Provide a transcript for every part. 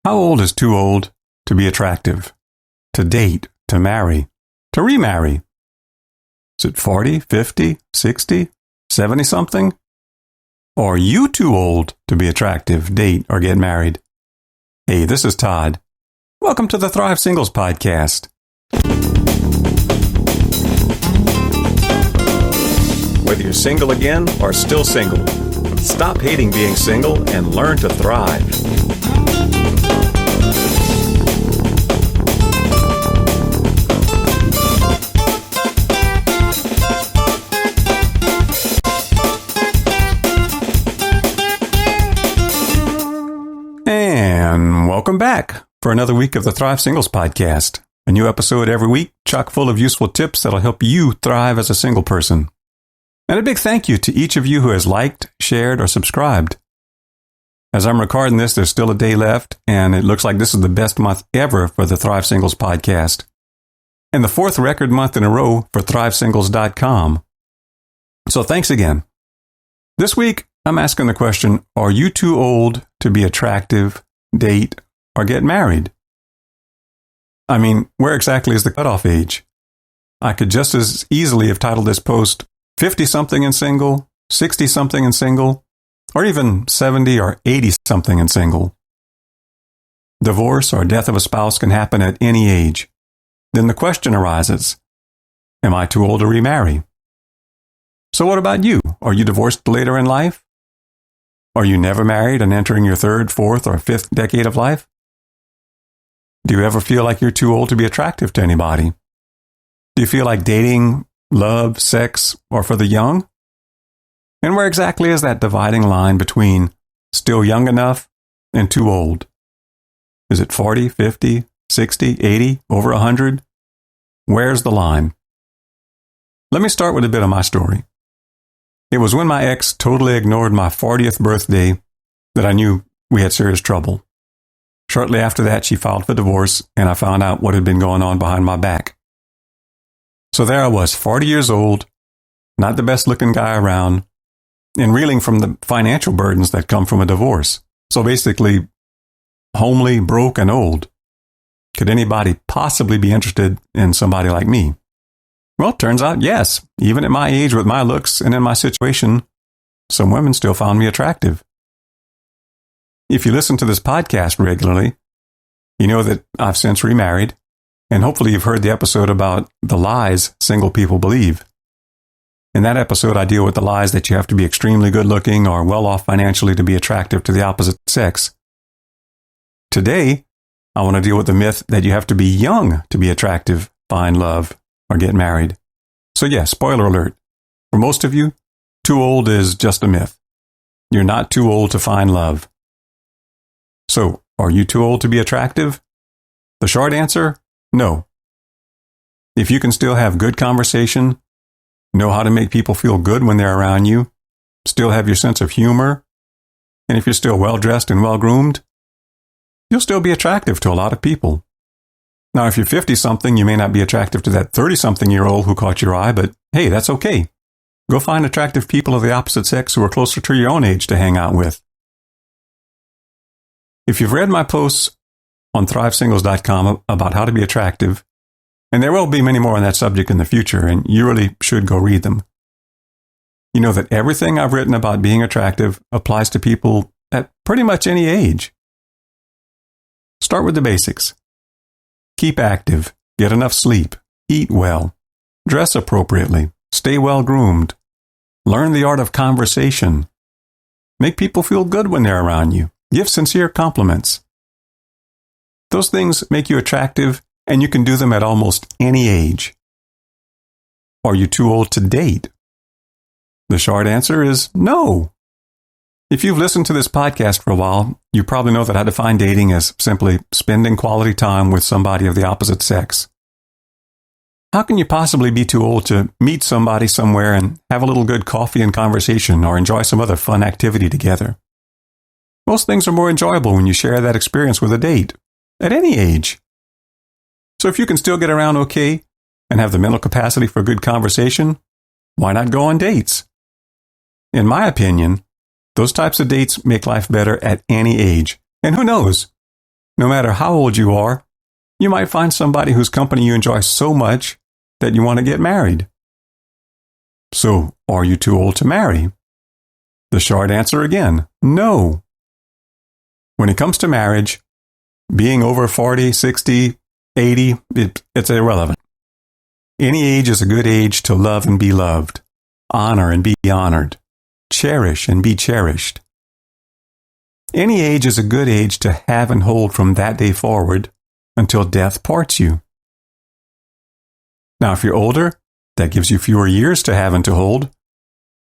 How old is too old to be attractive, to date, to marry, to remarry? Is it 40, 50, 60, 70-something? Or are you too old to be attractive, date, or get married? Hey, this is Todd. Welcome to the Thrive Singles Podcast. Whether you're single again or still single, stop hating being single and learn to thrive. And welcome back for another week of the Thrive Singles Podcast. A new episode every week, chock full of useful tips that'll help you thrive as a single person. And a big thank you to each of you who has liked, shared, or subscribed. As I'm recording this, there's still a day left, and it looks like this is the best month ever for the Thrive Singles Podcast. And the fourth record month in a row for ThriveSingles.com. So thanks again. This week, I'm asking the question, are you too old to be attractive, date, or get married? I mean, where exactly is the cutoff age? I could just as easily have titled this post 50-something and single, 60-something and single, or even 70 or 80-something and single. Divorce or death of a spouse can happen at any age. Then the question arises, am I too old to remarry? So what about you? Are you divorced later in life? Are you never married and entering your third, fourth, or fifth decade of life? Do you ever feel like you're too old to be attractive to anybody? Do you feel like dating, love, sex, or for the young? And where exactly is that dividing line between still young enough and too old? Is it 40, 50, 60, 80, over 100? Where's the line? Let me start with a bit of my story. It was when my ex totally ignored my 40th birthday that I knew we had serious trouble. Shortly after that, she filed for divorce, and I found out what had been going on behind my back. So there I was, 40 years old, not the best-looking guy around, and reeling from the financial burdens that come from a divorce. So basically, homely, broke, and old. Could anybody possibly be interested in somebody like me? Well, it turns out, yes. Even at my age, with my looks and in my situation, some women still found me attractive. If you listen to this podcast regularly, you know that I've since remarried, and hopefully you've heard the episode about the lies single people believe. In that episode, I deal with the lies that you have to be extremely good-looking or well-off financially to be attractive to the opposite sex. Today, I want to deal with the myth that you have to be young to be attractive, find love, or get married. So yeah, spoiler alert. For most of you, too old is just a myth. You're not too old to find love. So, are you too old to be attractive? The short answer, no. If you can still have good conversation, know how to make people feel good when they're around you, still have your sense of humor, and if you're still well-dressed and well-groomed, you'll still be attractive to a lot of people. Now, if you're 50-something, you may not be attractive to that 30-something-year-old who caught your eye, but hey, that's okay. Go find attractive people of the opposite sex who are closer to your own age to hang out with. If you've read my posts on ThriveSingles.com about how to be attractive, and there will be many more on that subject in the future, and you really should go read them, you know that everything I've written about being attractive applies to people at pretty much any age. Start with the basics. Keep active, get enough sleep, eat well, dress appropriately, stay well-groomed, learn the art of conversation, make people feel good when they're around you, give sincere compliments. Those things make you attractive, and you can do them at almost any age. Are you too old to date? The short answer is no. If you've listened to this podcast for a while, you probably know that I define dating as simply spending quality time with somebody of the opposite sex. How can you possibly be too old to meet somebody somewhere and have a little good coffee and conversation or enjoy some other fun activity together? Most things are more enjoyable when you share that experience with a date, at any age. So if you can still get around okay and have the mental capacity for good conversation, why not go on dates? In my opinion, those types of dates make life better at any age. And who knows? no matter how old you are, you might find somebody whose company you enjoy so much that you want to get married. So, are you too old to marry? The short answer again, no. When it comes to marriage, being over 40, 60, 80, it's irrelevant. Any age is a good age to love and be loved, honor and be honored, cherish and be cherished. Any age is a good age to have and hold from that day forward until death parts you. Now, if you're older, that gives you fewer years to have and to hold.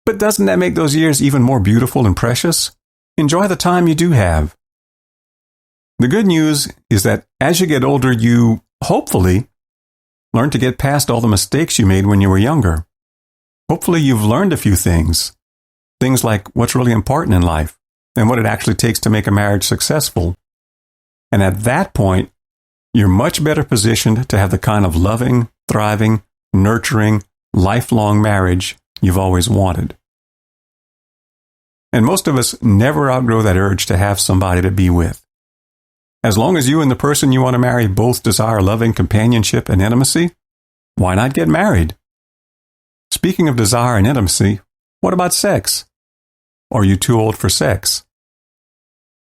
But doesn't that make those years even more beautiful and precious? Enjoy the time you do have. The good news is that as you get older, you, hopefully, learn to get past all the mistakes you made when you were younger. Hopefully you've learned a few things. Things like what's really important in life and what it actually takes to make a marriage successful. And at that point, you're much better positioned to have the kind of loving, thriving, nurturing, lifelong marriage you've always wanted. And most of us never outgrow that urge to have somebody to be with. As long as you and the person you want to marry both desire loving companionship and intimacy, why not get married? Speaking of desire and intimacy, what about sex? Are you too old for sex?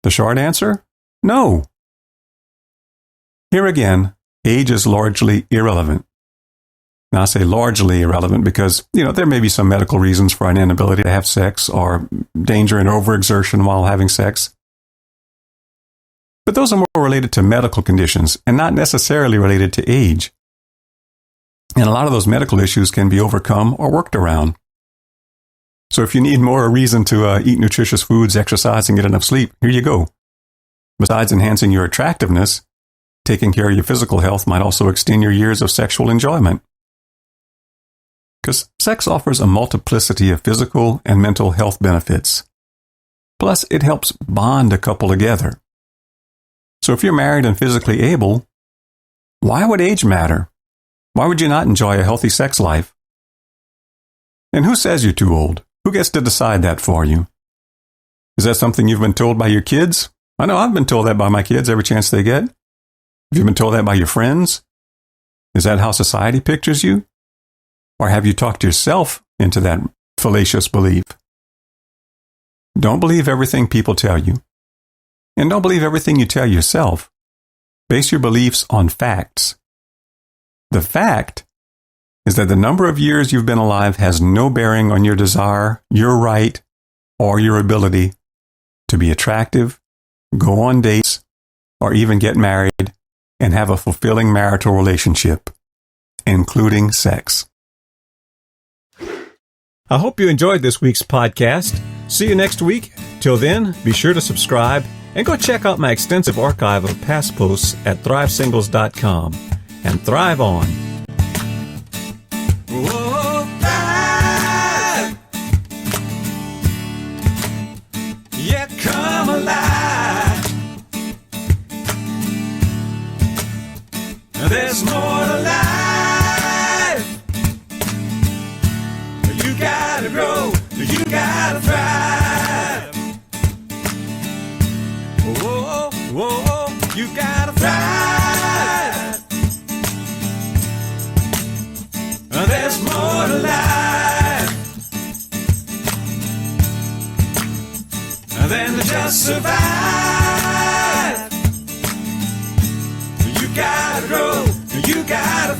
The short answer? No. Here again, age is largely irrelevant. Now I say largely irrelevant because, there may be some medical reasons for an inability to have sex or danger and overexertion while having sex. But those are more related to medical conditions and not necessarily related to age. And a lot of those medical issues can be overcome or worked around. So if you need more reason to eat nutritious foods, exercise, and get enough sleep, here you go. Besides enhancing your attractiveness, taking care of your physical health might also extend your years of sexual enjoyment. Because sex offers a multiplicity of physical and mental health benefits. Plus, it helps bond a couple together. So if you're married and physically able, why would age matter? Why would you not enjoy a healthy sex life? And who says you're too old? Who gets to decide that for you? Is that something you've been told by your kids? I know I've been told that by my kids every chance they get. Have you been told that by your friends? Is that how society pictures you? Or have you talked yourself into that fallacious belief? Don't believe everything people tell you. And don't believe everything you tell yourself. Base your beliefs on facts. The fact is that the number of years you've been alive has no bearing on your desire, your right, or your ability to be attractive, go on dates, or even get married and have a fulfilling marital relationship, including sex. I hope you enjoyed this week's podcast. See you next week. Till then, be sure to subscribe and go check out my extensive archive of past posts at thrivesingles.com. And thrive on. Whoa, thrive. Yeah, come alive. There's more to life. You gotta grow, you gotta thrive. Whoa, whoa, you gotta thrive. There's more to life than to just survive. You gotta grow, you gotta